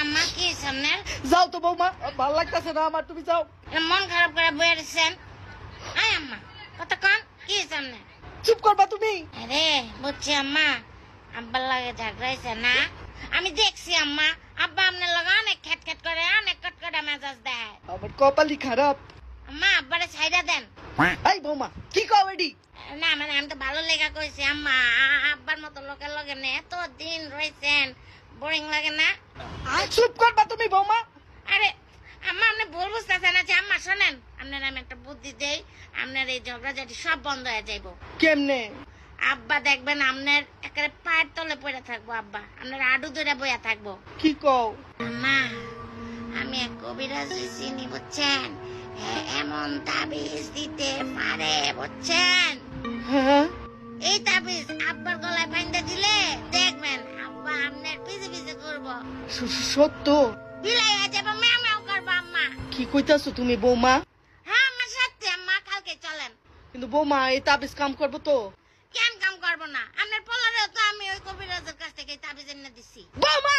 আম্মা কি সামনে যাও তো বৌমা, ভালো লাগতেছে না আমার, তুমি যাও। মন খারাপ করে বয়ে রয়েছেন। আয় আম্মা কতক্ষণ কি সামনে। চুপ করবা তুমি। আরে বুঝছি আম্মা, আব্বার লাগে ঝগড়াইছে না? আমি দেখছি আম্মা, আব্বা আপনার লগে অনেক খেট করে, অনেক কটকটা মেজাজ দেয়। আমার কপালই খারাপ। আম্মা আব্বারে ছাইড়া দেন। এই বৌমা কি কও এডি? না মানে আমি তো ভালো লেখা কইছি আম্মা, আব্বার মতো লোকের লগে না এত দিন রয়েছেন, বোরিং লাগে না? চুপ করবা তুমি বৌমা। আরে আম্মা আপনি ভুল বুঝতেছেন না যে আম্মা শোনেন, আপনার আমি একটা বুদ্ধি দেই, আপনার এই ঝগড়াঝাটি সব বন্ধ হয়ে যাইব। কেমনে? আব্বা দেখবেন আপনার একেবারে পায়ের তলে পড়ে থাকবো, আব্বা আপনার আডু ধরে বইয়া থাকবো। কি কও? আম্মা আমি এক কবিরাজ চিনি বুঝছেন, এমন তাবিজ দিতে পারে বুঝছেন। হ্যাঁ এই তাবিজ আব্বার গলায় বাইন্ধা দিলে দেখবেন আব্বা আপনার পিছে পিছে করবো, সত্য? বিলাই হয়ে যাবো, ম্যাও ম্যাও করবো আম্মা। কি কইতাছো তুমি বৌমা? হ্যাঁ আমার সত্যি আম্মা, কালকে চলেন। কিন্তু বৌমা এই তাবিজ কাম করবো তো? কেন কাম করবো না, আপনার পোলারেও তো আমি ওই কবিরাজের কাছ থেকে তাবিজ এনে দিছি। বৌমা